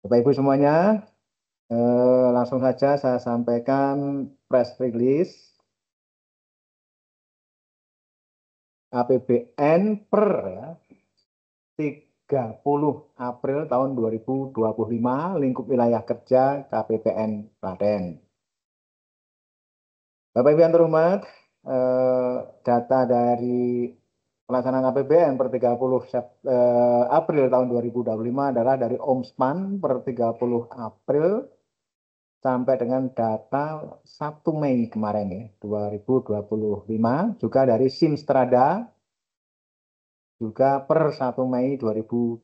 Bapak Ibu semuanya, langsung saja saya sampaikan press release APBN per 30 April tahun 2025 lingkup wilayah kerja KPPN Klaten. Bapak Ibu yang terhormat, data dari pelaksanaan APBN per 30 April tahun 2025 adalah dari Omspan per 30 April sampai dengan data 1 Mei kemarin ya, 2025, juga dari Simstrada juga per 1 Mei 2025.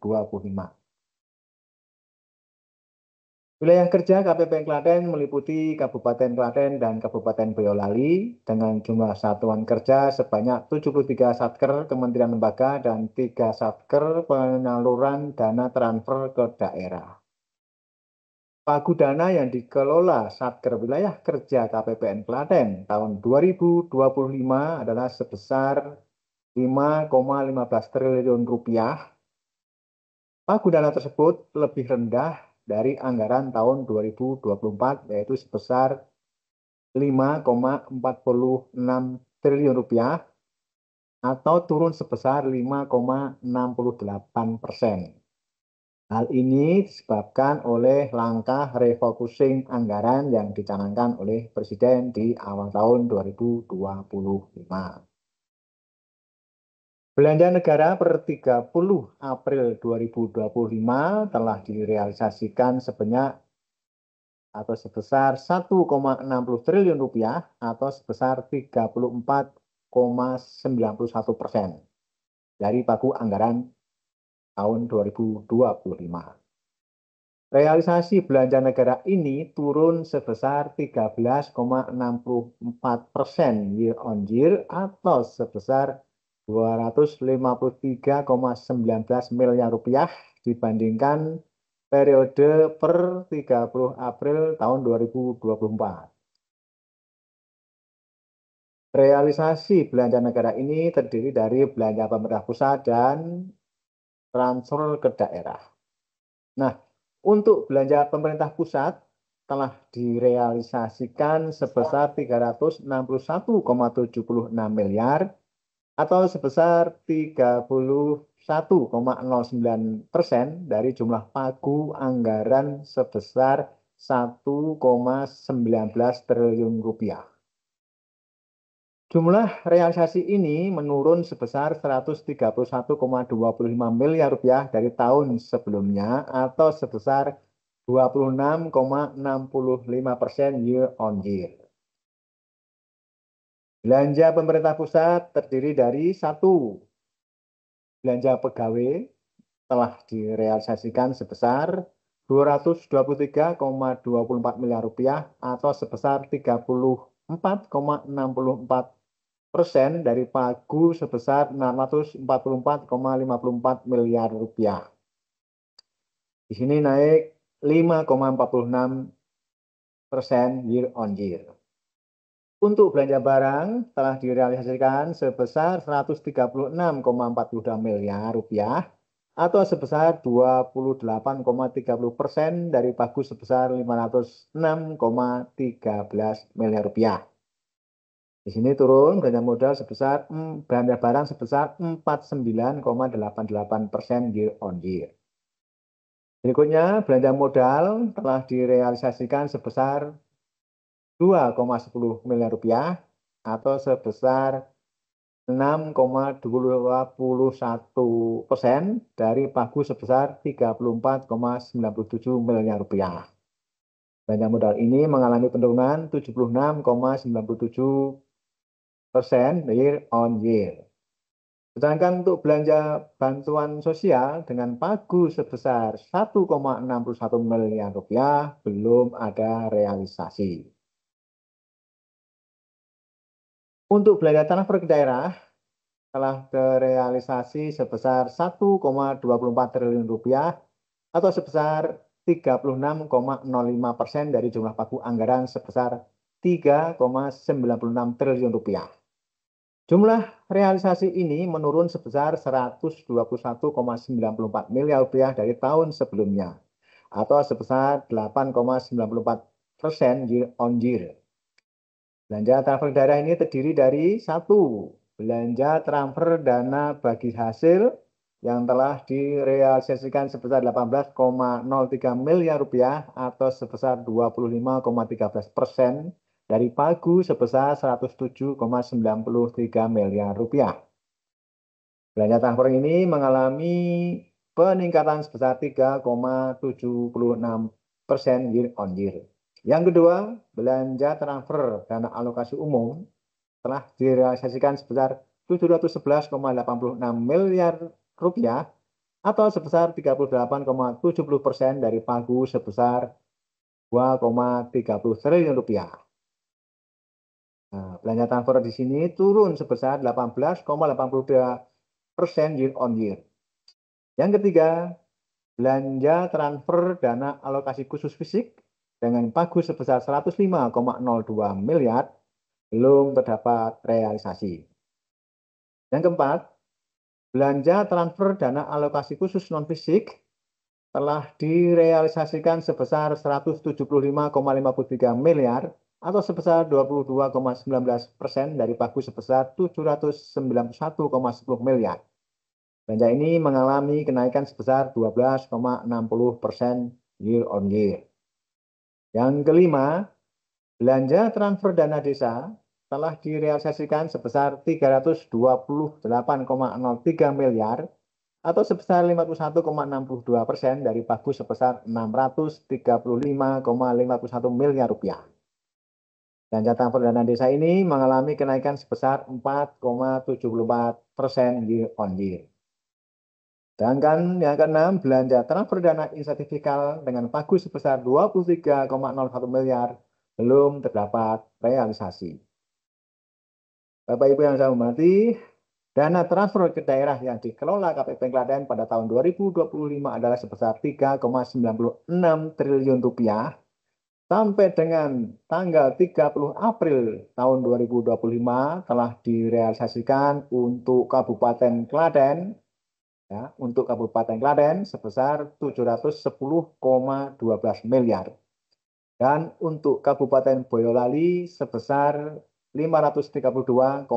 Wilayah kerja KPPN Klaten meliputi Kabupaten Klaten dan Kabupaten Boyolali dengan jumlah satuan kerja sebanyak 73 satker kementerian lembaga dan 3 satker penyaluran dana transfer ke daerah. Pagu dana yang dikelola Satker Wilayah Kerja KPPN Klaten tahun 2025 adalah sebesar 5,15 triliun rupiah. Pagu dana tersebut lebih rendah dari anggaran tahun 2024 yaitu sebesar 5,46 triliun rupiah atau turun sebesar 5,68%. Hal ini disebabkan oleh langkah refocusing anggaran yang dicanangkan oleh Presiden di awal tahun 2025. Belanja negara per 30 April 2025 telah direalisasikan sebanyak atau sebesar 1,60 triliun rupiah atau sebesar 34,91% dari pagu anggaran tahun 2025. Realisasi belanja negara ini turun sebesar 13,64% year on year atau sebesar 253,19 miliar rupiah dibandingkan periode per 30 April tahun 2024. Realisasi belanja negara ini terdiri dari belanja pemerintah pusat dan transfer ke daerah. Nah, untuk belanja pemerintah pusat telah direalisasikan sebesar 361,76 miliar atau sebesar 31,09% dari jumlah pagu anggaran sebesar 1,19 triliun rupiah. Jumlah realisasi ini menurun sebesar 131,25 miliar rupiah dari tahun sebelumnya atau sebesar 26,65% year on year. Belanja pemerintah pusat terdiri dari 1. Belanja pegawai telah direalisasikan sebesar 223,24 miliar rupiah atau sebesar 34,64% dari pagu sebesar 644,54 miliar rupiah. Di sini naik 5,46% year on year. Untuk belanja barang telah direalisasikan sebesar 136,42 miliar rupiah atau sebesar 28,30% dari pagu sebesar 506,13 miliar rupiah. Di sini turun belanja modal sebesar belanja barang sebesar 49,88% year on year. Berikutnya belanja modal telah direalisasikan sebesar 2,10 miliar rupiah atau sebesar 6,21% dari pagu sebesar 34,97 miliar rupiah. Belanja modal ini mengalami penurunan 76,97% year on year. Sedangkan untuk belanja bantuan sosial dengan pagu sebesar 1,61 miliar rupiah belum ada realisasi. Untuk belanja transfer ke daerah telah terrealisasi sebesar 1,24 triliun rupiah atau sebesar 36,05% dari jumlah pagu anggaran sebesar 3,96 triliun rupiah. Jumlah realisasi ini menurun sebesar 121,94 miliar rupiah dari tahun sebelumnya. atau sebesar 8,94% year on year. Belanja transfer daerah ini terdiri dari 1. Belanja transfer dana bagi hasil yang telah direalisasikan sebesar 18,03 miliar rupiah atau sebesar 25,13% dari pagu sebesar 107,93 miliar rupiah. Belanja transfer ini mengalami peningkatan sebesar 3,76% year on year. Yang kedua, belanja transfer dana alokasi umum telah direalisasikan sebesar 711,86 miliar rupiah atau sebesar 38,70% dari pagu sebesar 2,30 triliun rupiah. Nah, belanja transfer di sini turun sebesar 18,82% year on year. Yang ketiga, belanja transfer dana alokasi khusus fisik dengan pagu sebesar 105,02 miliar belum terdapat realisasi. Yang keempat, belanja transfer dana alokasi khusus non-fisik telah direalisasikan sebesar 175,53 miliar atau sebesar 22,19% dari pagu sebesar 791,10 miliar. Belanja ini mengalami kenaikan sebesar 12,60% year on year. Yang kelima, belanja transfer dana desa telah direalisasikan sebesar 328,03 miliar atau sebesar 51,62% dari pagu sebesar 635,51 miliar rupiah. Belanja transfer dana desa ini mengalami kenaikan sebesar 4,74% year on year. Sedangkan yang keenam, belanja transfer dana insentif fiskal dengan pagu sebesar 23,01 miliar belum terdapat realisasi. Bapak Ibu yang saya hormati, dana transfer ke daerah yang dikelola KPPN Klaten pada tahun 2025 adalah sebesar 3,96 triliun rupiah sampai dengan tanggal 30 April tahun 2025 telah direalisasikan untuk Kabupaten Klaten. Ya, untuk Kabupaten Klaten sebesar 710,12 miliar. Dan untuk Kabupaten Boyolali sebesar 532,16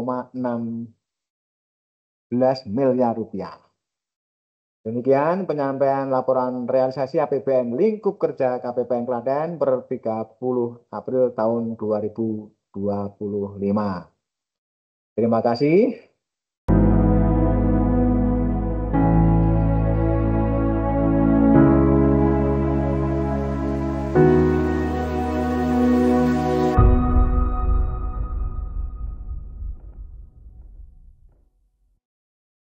miliar rupiah. Demikian penyampaian laporan realisasi APBN lingkup kerja KPPN Klaten per 30 April tahun 2025. Terima kasih.